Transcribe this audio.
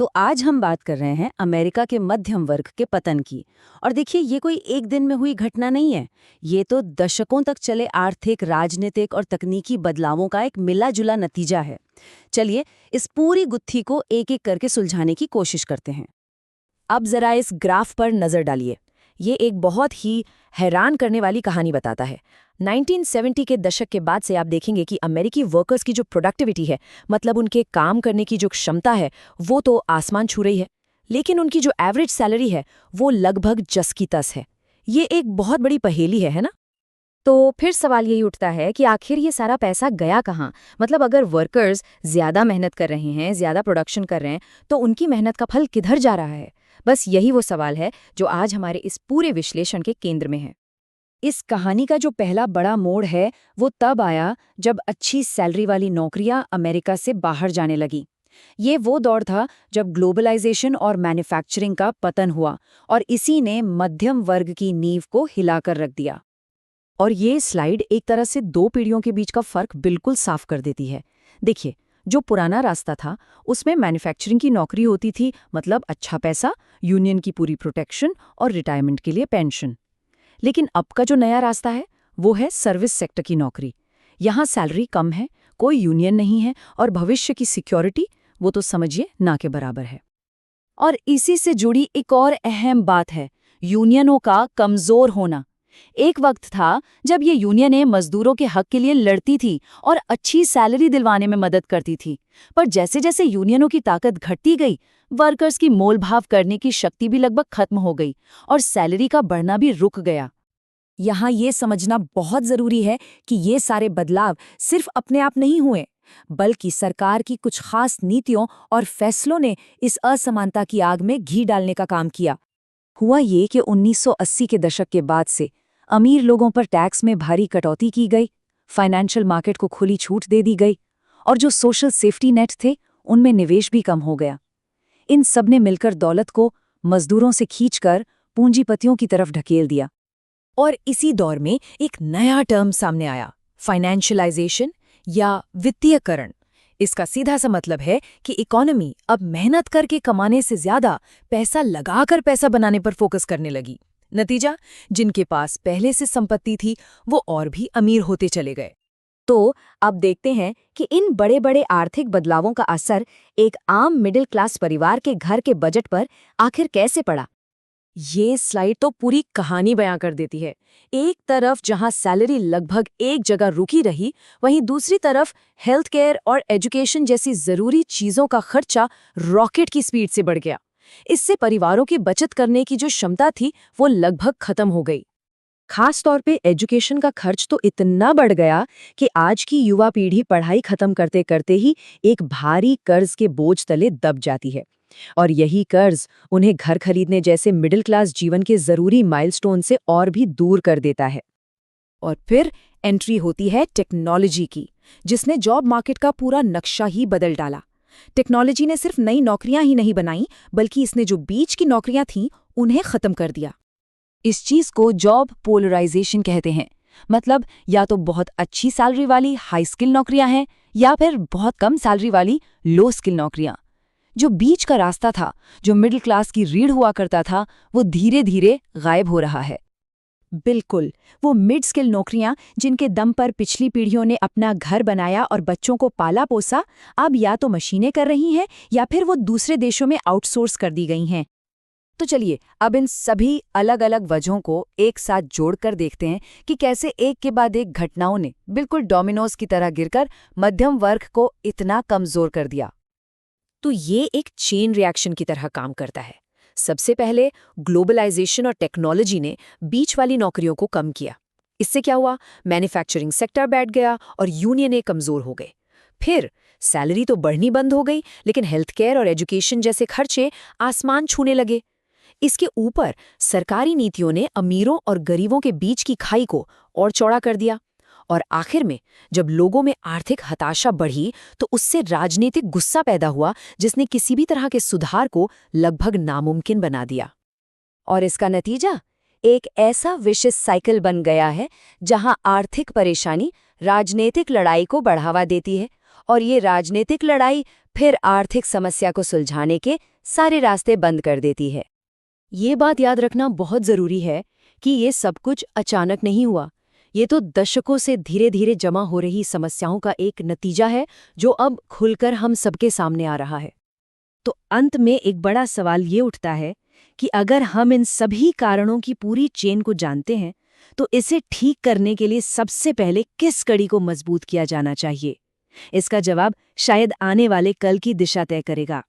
तो आज हम बात कर रहे हैं अमेरिका के मध्यम वर्ग के पतन की। और देखिए, ये कोई एक दिन में हुई घटना नहीं है। ये तो दशकों तक चले आर्थिक, राजनीतिक और तकनीकी बदलावों का एक मिला-जुला नतीजा है। चलिए, इस पूरी गुत्थी को एक-एक करके सुलझाने की कोशिश करते हैं। अब जरा इस ग्राफ पर नजर डालिए। ये एक बहुत ही हैरान करने वाली कहानी बताता है। 1970 के दशक के बाद से आप देखेंगे कि अमेरिकी वर्कर्स की जो प्रोडक्टिविटी है, मतलब उनके काम करने की जो क्षमता है, वो तो आसमान छू रही है। लेकिन उनकी जो एवरेज सैलरी है, वो लगभग जस की तस है। ये एक बहुत बड़ी पहेली है ना? तो फिर सवाल यही उठता है कि आखिर ये सारा पैसा गया कहाँ? मतलब अगर वर्कर्स ज्यादा मेहनत कर रहे हैं, ज्यादा प्रोडक्शन कर रहे हैं, तो उनकी मेहनत का फल किधर जा रहा है? बस यही वो सवाल है जो आज हमारे इस पूरे विश्लेषण के केंद्र में है। इस कहानी का जो पहला बड़ा मोड़ है, वो तब आया जब अच्छी सैलरी वाली नौकरियां अमेरिका से बाहर जाने लगी। ये वो दौर था जब ग्लोबलाइजेशन और मैन्युफैक्चरिंग का पतन हुआ, और इसी ने मध्यम वर्ग की नींव को हिलाकर रख दिया। और ये स्लाइड एक तरह से दो पीढ़ियों के बीच का फर्क बिल्कुल साफ कर देती है। देखिए, जो पुराना रास्ता था उसमें मैन्युफैक्चरिंग की नौकरी होती थी, मतलब अच्छा पैसा, यूनियन की पूरी प्रोटेक्शन और रिटायरमेंट के लिए पेंशन। लेकिन अब का जो नया रास्ता है वो है सर्विस सेक्टर की नौकरी। यहाँ सैलरी कम है, कोई यूनियन नहीं है, और भविष्य की सिक्योरिटी वो तो समझिए ना के बराबर है। और इसी से जुड़ी एक और अहम बात है, यूनियनों का कमजोर होना। एक वक्त था जब ये यूनियनें मजदूरों के हक के लिए लड़ती थी और अच्छी सैलरी दिलवाने में मदद करती थी। पर जैसे जैसे यूनियनों की ताकत घटती गई, वर्कर्स की मोलभाव करने की शक्ति भी लगभग खत्म हो गई और सैलरी का बढ़ना भी रुक गया। यहाँ ये समझना बहुत जरूरी है कि ये सारे बदलाव सिर्फ अपने आप नहीं हुए, बल्कि सरकार की कुछ खास नीतियों और फैसलों ने इस असमानता की आग में घी डालने का काम किया। हुआ ये कि 1980 के दशक के बाद से अमीर लोगों पर टैक्स में भारी कटौती की गई, फाइनेंशियल मार्केट को खुली छूट दे दी गई, और जो सोशल सेफ्टी नेट थे उनमें निवेश भी कम हो गया। इन सब ने मिलकर दौलत को मजदूरों से खींचकर पूंजीपतियों की तरफ ढकेल दिया। और इसी दौर में एक नया टर्म सामने आया, फाइनेंशियलाइजेशन या वित्तीयकरण। इसका सीधा सा मतलब है कि इकोनॉमी अब मेहनत करके कमाने से ज्यादा पैसा लगाकर पैसा बनाने पर फोकस करने लगी। नतीजा, जिनके पास पहले से संपत्ति थी वो और भी अमीर होते चले गए। तो अब देखते हैं कि इन बड़े बड़े आर्थिक बदलावों का असर एक आम मिडिल क्लास परिवार के घर के बजट पर आखिर कैसे पड़ा। ये स्लाइड तो पूरी कहानी बयां कर देती है। एक तरफ जहां सैलरी लगभग एक जगह रुकी रही, वहीं दूसरी तरफ हेल्थ केयर और एजुकेशन जैसी जरूरी चीजों का खर्चा रॉकेट की स्पीड से बढ़ गया। इससे परिवारों की बचत करने की जो क्षमता थी वो लगभग खत्म हो गई। खास तौर पे एजुकेशन का खर्च तो इतना बढ़ गया कि आज की युवा पीढ़ी पढ़ाई खत्म करते करते ही एक भारी कर्ज के बोझ तले दब जाती है। और यही कर्ज उन्हें घर खरीदने जैसे मिडिल क्लास जीवन के जरूरी माइलस्टोन से और भी दूर कर देता है। और फिर एंट्री होती है टेक्नोलॉजी की, जिसने जॉब मार्केट का पूरा नक्शा ही बदल डाला। टेक्नोलॉजी ने सिर्फ नई नौकरियां ही नहीं बनाई, बल्कि इसने जो बीच की नौकरियां थीं उन्हें खत्म कर दिया। इस चीज को जॉब पोलराइजेशन कहते हैं। मतलब या तो बहुत अच्छी सैलरी वाली हाई स्किल नौकरियां हैं, या फिर बहुत कम सैलरी वाली लो स्किल नौकरियां। जो बीच का रास्ता था, जो मिडिल क्लास की रीढ़ हुआ करता था, वो धीरे धीरे गायब हो रहा है। बिल्कुल, वो मिड स्किल नौकरियां जिनके दम पर पिछली पीढ़ियों ने अपना घर बनाया और बच्चों को पाला पोसा, अब या तो मशीनें कर रही हैं या फिर वो दूसरे देशों में आउटसोर्स कर दी गई हैं। तो चलिए, अब इन सभी अलग अलग वजहों को एक साथ जोड़कर देखते हैं कि कैसे एक के बाद एक घटनाओं ने बिल्कुल डोमिनोज की तरह गिरकर मध्यम वर्ग को इतना कमजोर कर दिया। तो ये एक चेन रिएक्शन की तरह काम करता है। सबसे पहले ग्लोबलाइजेशन और टेक्नोलॉजी ने बीच वाली नौकरियों को कम किया। इससे क्या हुआ? मैन्युफैक्चरिंग सेक्टर बैठ गया और यूनियनें कमजोर हो गए। फिर सैलरी तो बढ़नी बंद हो गई, लेकिन हेल्थ केयर और एजुकेशन जैसे खर्चे आसमान छूने लगे। इसके ऊपर सरकारी नीतियों ने अमीरों और गरीबों के बीच की खाई को और चौड़ा कर दिया। और आखिर में जब लोगों में आर्थिक हताशा बढ़ी, तो उससे राजनीतिक गुस्सा पैदा हुआ, जिसने किसी भी तरह के सुधार को लगभग नामुमकिन बना दिया। और इसका नतीजा एक ऐसा विशिष्ट साइकिल बन गया है जहां आर्थिक परेशानी राजनीतिक लड़ाई को बढ़ावा देती है और ये राजनीतिक लड़ाई फिर आर्थिक समस्या को सुलझाने के सारे रास्ते बंद कर देती है। ये बात याद रखना बहुत ज़रूरी है कि ये सब कुछ अचानक नहीं हुआ। ये तो दशकों से धीरे धीरे जमा हो रही समस्याओं का एक नतीजा है जो अब खुलकर हम सबके सामने आ रहा है। तो अंत में एक बड़ा सवाल ये उठता है कि अगर हम इन सभी कारणों की पूरी चेन को जानते हैं तो इसे ठीक करने के लिए सबसे पहले किस कड़ी को मजबूत किया जाना चाहिए? इसका जवाब शायद आने वाले कल की दिशा तय करेगा।